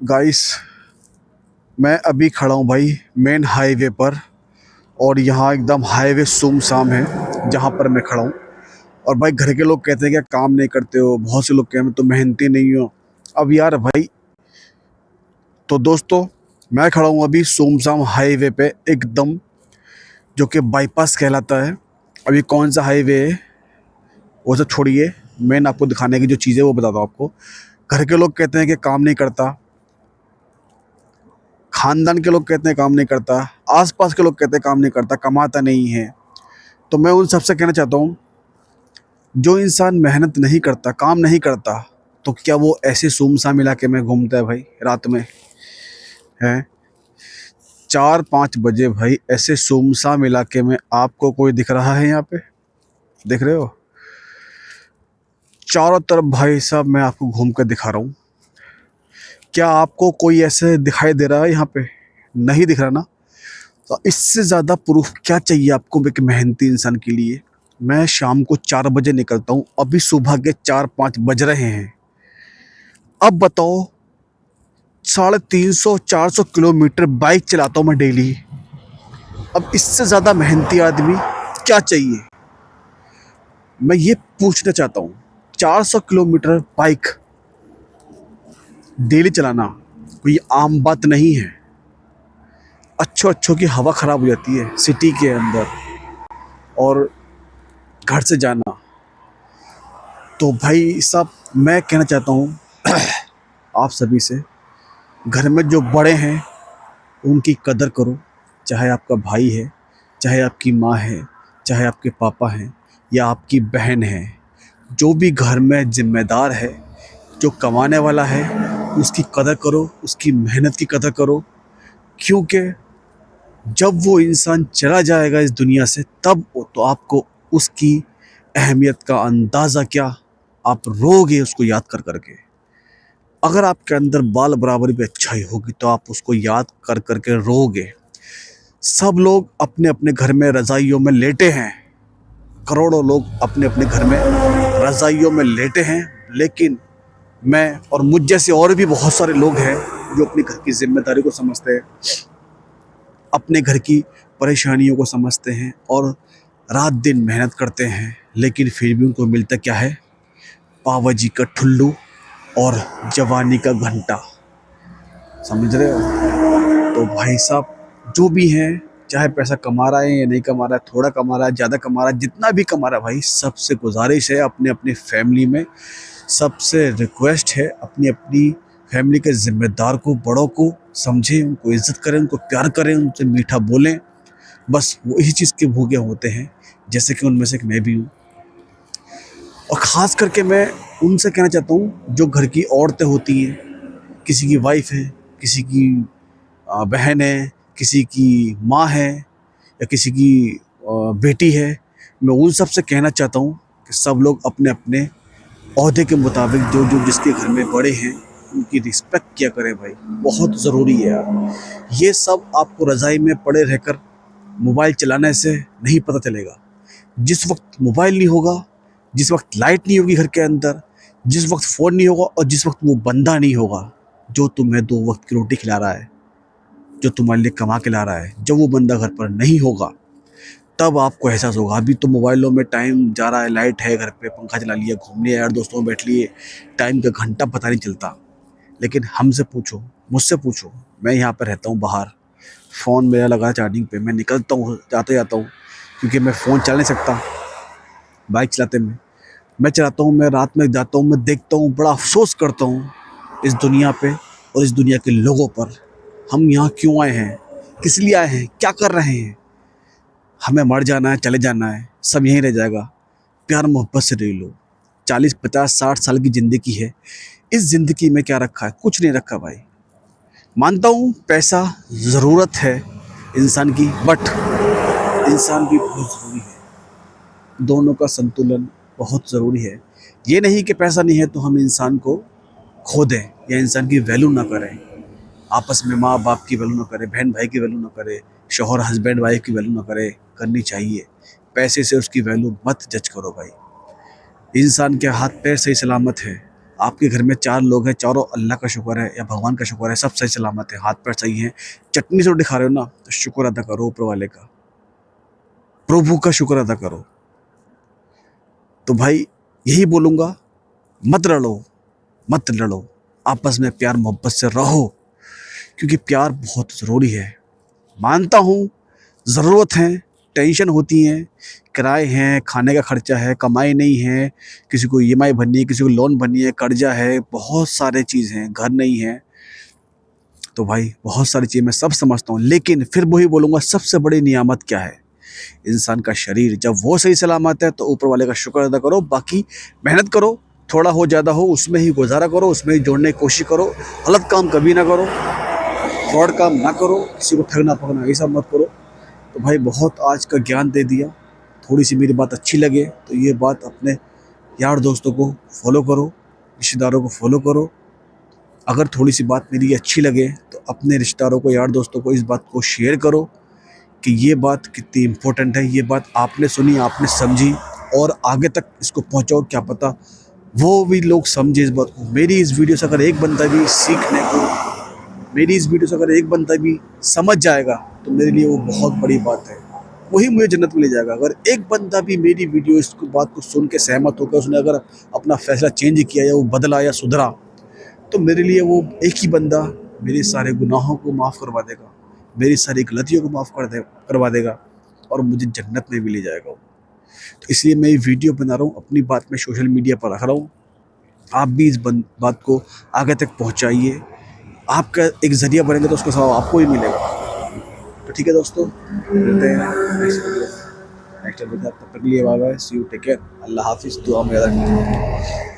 Guys, मैं अभी खड़ा हूँ भाई मेन हाईवे पर। और यहाँ एकदम हाईवे सुमसाम है जहाँ पर मैं खड़ा हूँ। और भाई घर के लोग कहते हैं कि काम नहीं करते हो, बहुत से लोग कहते हैं तो मेहनती नहीं हो। अब यार भाई, तो दोस्तों, मैं खड़ा हूँ अभी सुमसाम हाईवे पे एकदम, जो कि बाईपास कहलाता है। अभी कौन सा हाईवे है वो सब छोड़िए, मैं आपको दिखाने की जो चीज़ें वो बताता हूँ आपको। घर के लोग कहते हैं कि काम नहीं करता, खानदान के लोग कहते हैं काम नहीं करता, आसपास के लोग कहते हैं काम नहीं करता, कमाता नहीं है। तो मैं उन सबसे कहना चाहता हूँ, जो इंसान मेहनत नहीं करता, काम नहीं करता, तो क्या वो ऐसे सुमसाम इलाके में घूमता है भाई रात में? है 4-5 बजे भाई, ऐसे सुमसाम इलाके में आपको कोई दिख रहा है? यहाँ पे देख रहे हो चारों तरफ भाई साहब, मैं आपको घूम कर दिखा रहा हूँ। क्या आपको कोई ऐसे दिखाई दे रहा है यहाँ पे? नहीं दिख रहा ना? तो इससे ज़्यादा प्रूफ क्या चाहिए आपको एक मेहनती इंसान के लिए? मैं शाम को 4 बजे निकलता हूँ, अभी सुबह के 4-5 बज रहे हैं। अब बताओ, 350-400 किलोमीटर बाइक चलाता हूँ मैं डेली। अब इससे ज़्यादा मेहनती आदमी क्या चाहिए? मैं ये पूछना चाहता हूँ। 400 किलोमीटर बाइक डेली चलाना कोई आम बात नहीं है। अच्छों अच्छों की हवा ख़राब हो जाती है सिटी के अंदर, और घर से जाना। तो भाई साहब, मैं कहना चाहता हूँ आप सभी से, घर में जो बड़े हैं उनकी कदर करो। चाहे आपका भाई है, चाहे आपकी माँ है, चाहे आपके पापा हैं या आपकी बहन है, जो भी घर में जिम्मेदार है, जो कमाने वाला है, उसकी कदर करो, उसकी मेहनत की कदर करो। क्योंकि जब वो इंसान चला जाएगा इस दुनिया से, तब तो आपको उसकी अहमियत का अंदाज़ा क्या, आप रोगे उसको याद कर करके। अगर आपके अंदर बाल बराबरी पे अच्छाई होगी तो आप उसको याद कर करके रोगे। सब लोग अपने अपने घर में रज़ाइयों में लेटे हैं, करोड़ों लोग अपने अपने घर में रज़ाइयों में लेटे हैं, लेकिन मैं और मुझ जैसे और भी बहुत सारे लोग हैं जो अपने घर की जिम्मेदारी को समझते हैं, अपने घर की परेशानियों को समझते हैं और रात दिन मेहनत करते हैं, लेकिन फिर भी उनको मिलता क्या है? पावा जी का ठुल्लू और जवानी का घंटा। समझ रहे हो? तो भाई साहब, जो भी हैं, चाहे पैसा कमा रहा है या नहीं कमा रहा है, थोड़ा कमा रहा है, ज़्यादा कमा रहा है, जितना भी कमा रहा है भाई, सबसे गुजारिश है, अपने अपने फैमिली में सबसे रिक्वेस्ट है, अपनी अपनी फैमिली के ज़िम्मेदार को, बड़ों को समझें, उनको इज़्ज़त करें, उनको प्यार करें, उनसे मीठा बोलें। बस वही चीज़ के भूखे होते हैं, जैसे कि उनमें से एक मैं भी हूँ। और ख़ास करके मैं उनसे कहना चाहता हूँ, जो घर की औरतें होती हैं, किसी की वाइफ है, किसी की बहन है, किसी की माँ है, या किसी की बेटी है, मैं उन सब से कहना चाहता हूँ कि सब लोग अपने अपने ओहदे के मुताबिक, जो जो जिसके घर में बड़े हैं, उनकी रिस्पेक्ट किया करें भाई। बहुत ज़रूरी है यार। ये सब आपको रज़ाई में पड़े रहकर मोबाइल चलाने से नहीं पता चलेगा। जिस वक्त मोबाइल नहीं होगा, जिस वक्त लाइट नहीं होगी घर के अंदर, जिस वक्त फ़ोन नहीं होगा, और जिस वक्त वो बंदा नहीं होगा जो तुम्हें 2 वक्त की रोटी खिला रहा है, जो तुम्हारे लिए कमा के ला रहा है, जब वो बंदा घर पर नहीं होगा, तब आपको एहसास होगा। अभी तो मोबाइलों में टाइम जा रहा है, लाइट है घर पे, पंखा चला लिया, घूम लिया, यार दोस्तों में बैठ लिए, टाइम का घंटा पता नहीं चलता। लेकिन हमसे पूछो, मुझसे पूछो, मैं यहाँ पर रहता हूँ बाहर, फ़ोन मेरा लगा है चार्जिंग पे, मैं निकलता हूँ, जाते जाता हूँ, क्योंकि मैं फ़ोन चला नहीं सकता बाइक चलाते में। मैं चलाता हूँ, मैं रात में जाता हूँ, मैं देखता हूँ, बड़ा अफसोस करता हूँ इस दुनिया पे और इस दुनिया के लोगों पर। हम यहाँ क्यों आए हैं? किस लिए आए हैं? क्या कर रहे हैं? हमें मर जाना है, चले जाना है, सब यहीं रह जाएगा। प्यार मोहब्बत से रह लो। 40-50-60 साल की ज़िंदगी है, इस ज़िंदगी में क्या रखा है? कुछ नहीं रखा भाई। मानता हूँ पैसा ज़रूरत है इंसान की, बट इंसान भी बहुत ज़रूरी है। दोनों का संतुलन बहुत ज़रूरी है। ये नहीं कि पैसा नहीं है तो हम इंसान को खो दें या इंसान की वैल्यू ना करें, आपस में माँ बाप की वैल्यू ना करें, बहन भाई की वैल्यू ना करें, शौहर हस्बैंड वाइफ की वैल्यू ना करें। करनी चाहिए। पैसे से उसकी वैल्यू मत जज करो भाई। इंसान के हाथ पैर सही सलामत है, आपके घर में 4 लोग हैं, चारों अल्लाह का शुक्र है या भगवान का शुक्र है, सब सही सलामत है, हाथ पैर सही हैं, चटनी से रोटी खा रहे हो ना, तो शुक्र अदा करो ऊपर वाले का, प्रभु का शुक्र अदा करो। तो भाई यही बोलूँगा, मत लड़ो, मत लड़ो, आपस में प्यार मोहब्बत से रहो, क्योंकि प्यार बहुत ज़रूरी है। मानता हूँ ज़रूरत है, टेंशन होती हैं, किराए हैं, खाने का खर्चा है, कमाई नहीं है, किसी को ईएमआई भरनी है, किसी को लोन भरनी है, कर्जा है, बहुत सारे चीज़ हैं, घर नहीं है। तो भाई बहुत सारी चीज़ें मैं सब समझता हूँ, लेकिन फिर वही बोलूँगा, सबसे बड़ी नियामत क्या है? इंसान का शरीर। जब वो सही सलामत है तो ऊपर वाले का शुक्र अदा करो, बाकी मेहनत करो, थोड़ा हो ज़्यादा हो उसमें ही गुजारा करो, उसमें ही जोड़ने की कोशिश करो, गलत काम कभी ना करो, फ्रॉड काम ना करो, किसी को ठगना पकड़ना ये सब मत करो। तो भाई बहुत आज का ज्ञान दे दिया, थोड़ी सी मेरी बात अच्छी लगे तो ये बात अपने यार दोस्तों को फॉलो करो, रिश्तेदारों को फॉलो करो। अगर थोड़ी सी बात मेरी अच्छी लगे तो अपने रिश्तेदारों को, यार दोस्तों को इस बात को शेयर करो कि ये बात कितनी इम्पोर्टेंट है, ये बात आपने सुनी, आपने समझी, और आगे तक इसको पहुंचाओ, क्या पता वो भी लोग समझे इस बात को। मेरी इस वीडियो से अगर एक बंदा भी सीखने को, मेरी इस वीडियो से अगर एक बंदा भी समझ जाएगा तो मेरे लिए वो बहुत बड़ी बात है, वही मुझे जन्नत में ले जाएगा। अगर एक बंदा भी मेरी वीडियो इस बात को सुन के सहमत होकर उसने अगर अपना फैसला चेंज किया या वो बदला या सुधरा, तो मेरे लिए वो एक ही बंदा मेरे सारे गुनाहों को माफ़ करवा देगा, मेरी सारी गलतियों को माफ़ करवा देगा, और मुझे जन्नत में भी ले जाएगा वो। तो इसलिए मैं ये वीडियो बना रहा हूँ, अपनी बात मैं सोशल मीडिया पर रख रहा हूँ। आप भी इस बात को आगे तक पहुँचाइए, आपका एक ज़रिया बनेंगे तो उसका सवाब आपको ही मिलेगा। तो ठीक है दोस्तों, मिलते हैं नेक्स्ट वीडियो, तब तक के लिए bye bye, see you, take care, अल्लाह हाफिज़, दुआ में याद रखना।